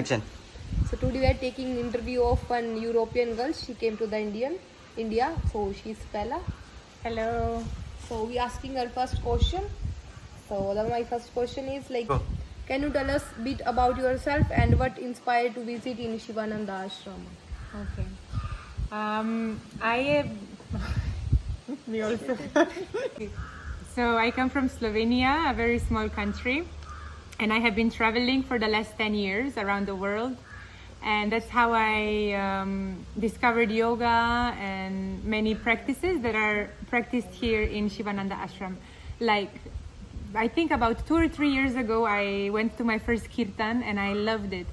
Action. So today we are taking interview of one European girl. She came to the India. So she's Bella. Hello. So we asking her first question. So my first question is like, Go. can you tell us a bit about yourself and what inspired to visit in Shivananda Ashram? Okay. I am. Me also. So I come from Slovenia, a very small country, and I have been traveling for the last 10 years around the world. And that's how I discovered yoga and many practices that are practiced here in Shivananda Ashram. Like, I think about 2 or 3 years ago, I went to my first kirtan and I loved it.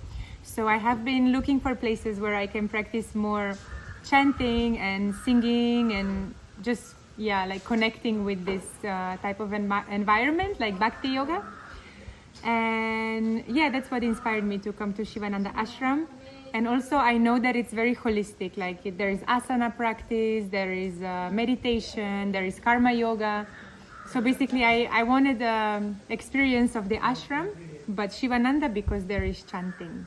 So I have been looking for places where I can practice more chanting and singing and just, like connecting with this type of environment, like Bhakti Yoga. And that's what inspired me to come to Shivananda Ashram. And also I know that it's very holistic, like there is asana practice, there is meditation, there is karma yoga. So basically I wanted the experience of the ashram, but Shivananda because there is chanting.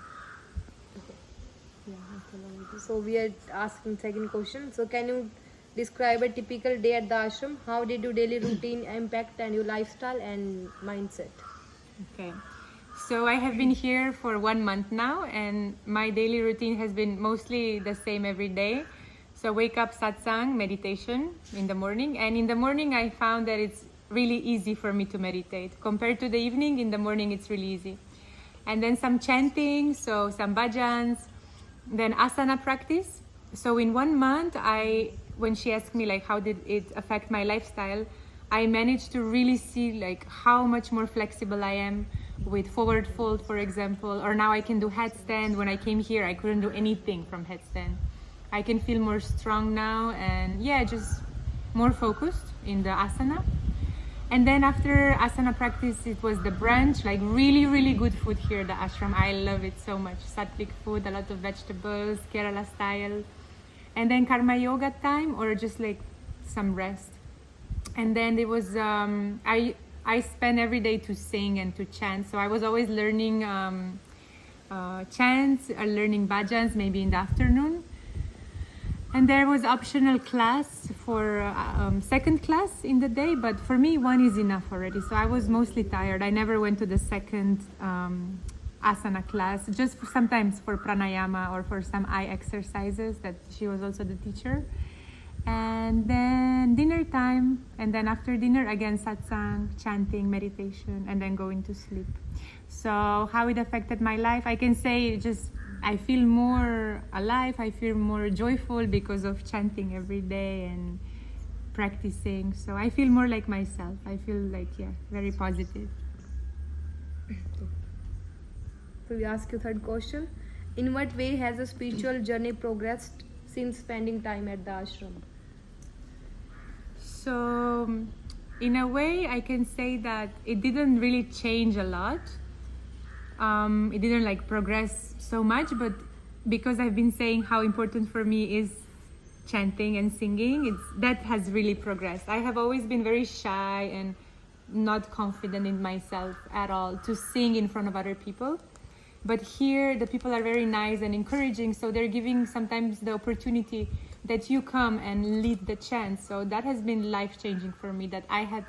So we are asking second question. So can you describe a typical day at the ashram? How did your daily routine impact and your lifestyle and mindset? Okay. So I have been here for 1 month now, and my daily routine has been mostly the same every day. So wake up, satsang, meditation in the morning. And in the morning, I found that it's really easy for me to meditate. Compared to the evening, in the morning, it's really easy. And then some chanting, so some bhajans, then asana practice. So in 1 month, when she asked me like, how did it affect my lifestyle, I managed to really see like how much more flexible I am with forward fold, for example, or now I can do headstand. When I came here, I couldn't do anything from headstand. I can feel more strong now and just more focused in the asana. And then after asana practice, it was the brunch, like really, really good food here at the ashram. I love it so much. Sattvic food, a lot of vegetables, Kerala style. And then karma yoga time or just like some rest. And then there was I spent every day to sing and to chant, so I was always learning chants or learning bhajans maybe in the afternoon. And there was optional class for second class in the day, but for me 1 is enough already, so I was mostly tired. I never went to the second asana class, just sometimes for pranayama or for some eye exercises that she was also the teacher. And then dinner time, and then after dinner again satsang, chanting, meditation, and then going to sleep. So how it affected my life, I can say just I feel more alive, I feel more joyful because of chanting every day and practicing. So I feel more like myself. I feel like very positive. So we ask you third question. In what way has the spiritual journey progressed since spending time at the ashram? So in a way I can say that it didn't really change a lot. It didn't like progress so much, but because I've been saying how important for me is chanting and singing, that has really progressed. I have always been very shy and not confident in myself at all to sing in front of other people. But here the people are very nice and encouraging, so they're giving sometimes the opportunity that you come and lead the chant. So that has been life-changing for me, that I had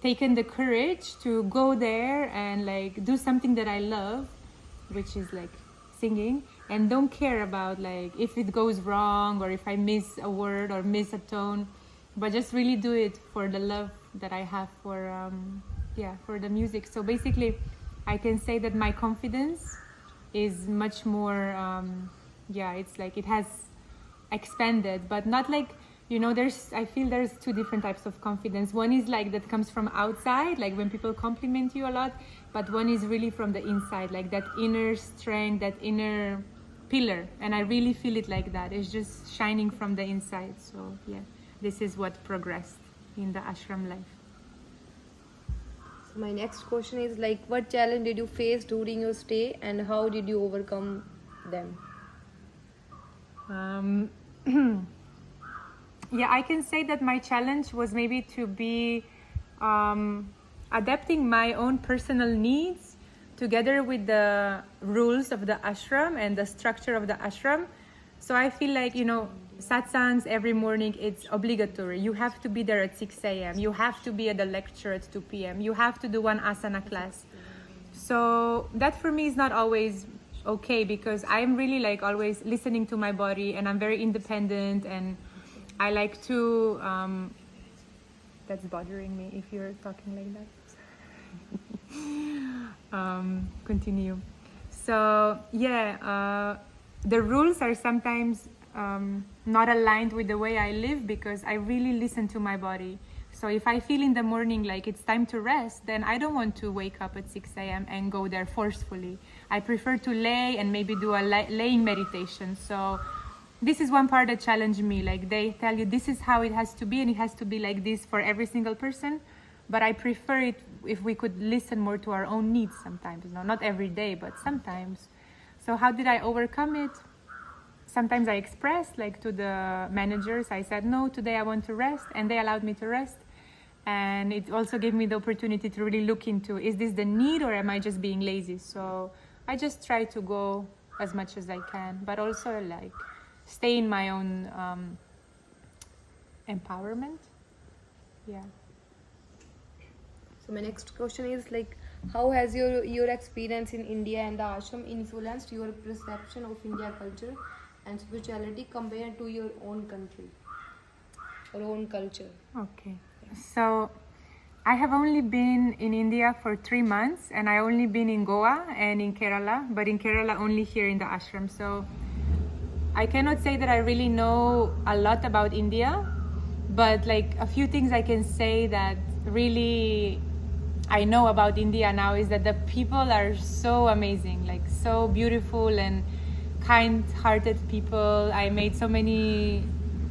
taken the courage to go there and like do something that I love, which is like singing, and don't care about like if it goes wrong or if I miss a word or miss a tone, but just really do it for the love that I have for for the music. So basically I can say that my confidence is much more it's like it has expanded, but not like I feel there's 2 different types of confidence. One is like that comes from outside, like when people compliment you a lot, but one is really from the inside, like that inner strength, that inner pillar, and I really feel it like that. It's just shining from the inside. So this is what progressed in the ashram life. So my next question is like, what challenge did you face during your stay and how did you overcome them? I can say that my challenge was maybe to be adapting my own personal needs together with the rules of the ashram and the structure of the ashram. So I feel like, satsangs every morning, it's obligatory. You have to be there at 6 a.m. You have to be at the lecture at 2 p.m. You have to do one asana class. So that for me is not always okay, because I'm really like always listening to my body, and I'm very independent, and I like to, that's bothering me if you're talking like that. Continue. So yeah, the rules are sometimes not aligned with the way I live, because I really listen to my body. So if I feel in the morning like it's time to rest, then I don't want to wake up at 6 a.m. and go there forcefully. I prefer to lay and maybe do a laying meditation. So this is one part that challenged me. Like, they tell you this is how it has to be, and it has to be like this for every single person. But I prefer it if we could listen more to our own needs sometimes. Not every day, but sometimes. So how did I overcome it? Sometimes I expressed, like, to the managers, I said, no, today I want to rest, and they allowed me to rest. And it also gave me the opportunity to really look into, is this the need, or am I just being lazy? So I just try to go as much as I can, but also like stay in my own empowerment. Yeah. So my next question is like, how has your experience in India and the ashram influenced your perception of India culture and spirituality compared to your own country or own culture? Okay. So I have only been in India for 3 months, and I only been in Goa and in Kerala, but in Kerala only here in the ashram. So I cannot say that I really know a lot about India, but like a few things I can say that really I know about India now is that the people are so amazing, like so beautiful and kind-hearted people. I made so many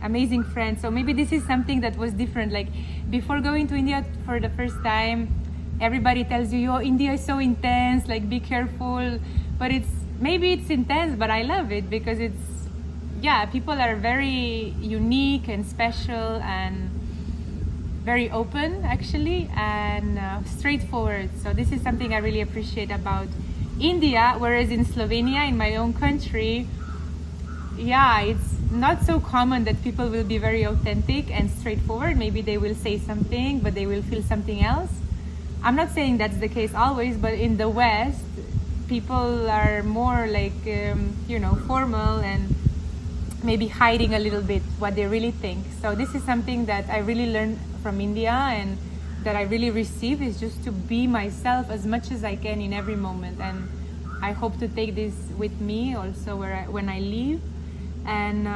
amazing friends. So maybe this is something that was different. Like, before going to India for the first time, everybody tells you, oh, India is so intense, like, be careful. But maybe it's intense, but I love it because people are very unique and special and very open, actually, and straightforward. So this is something I really appreciate about India, whereas in Slovenia, in my own country, it's not so common that people will be very authentic and straightforward. Maybe they will say something, but they will feel something else. I'm not saying that's the case always, but in the West, people are more like, formal and maybe hiding a little bit what they really think. So this is something that I really learned from India, and that I really receive, is just to be myself as much as I can in every moment. And I hope to take this with me also when I leave. And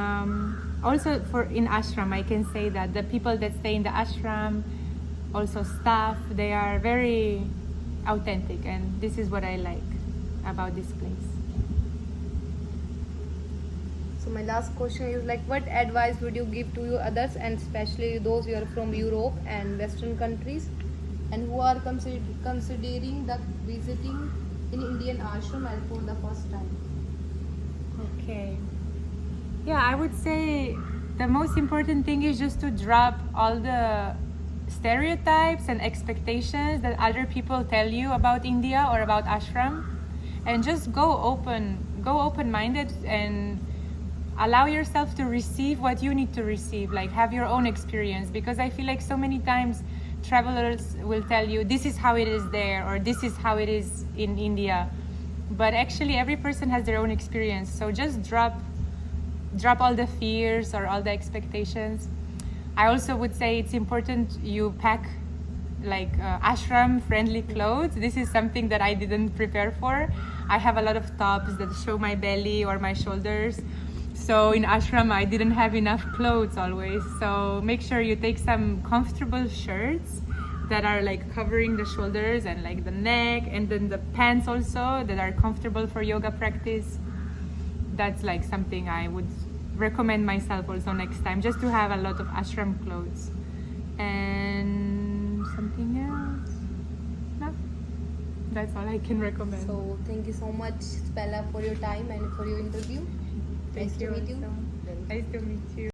also in ashram, I can say that the people that stay in the ashram, also staff, they are very authentic, and this is what I like about this place. So my last question is like, what advice would you give to your others, and especially those who are from Europe and Western countries and who are considering the visiting in Indian ashram and for the first time? Okay. Yeah, I would say the most important thing is just to drop all the stereotypes and expectations that other people tell you about India or about ashram, and just go open-minded and allow yourself to receive what you need to receive, like have your own experience. Because I feel like so many times travelers will tell you this is how it is there, or this is how it is in India, but actually every person has their own experience. So just drop all the fears or all the expectations. I also would say it's important you pack like ashram friendly clothes. This is something that I didn't prepare for. I have a lot of tops that show my belly or my shoulders. So in ashram, I didn't have enough clothes always. So make sure you take some comfortable shirts that are like covering the shoulders and like the neck, and then the pants also that are comfortable for yoga practice. That's like something I would recommend myself also next time, just to have a lot of ashram clothes. And something else? No, that's all I can recommend. So thank you so much, Spella, for your time and for your interview. Nice to meet you. Nice to meet you.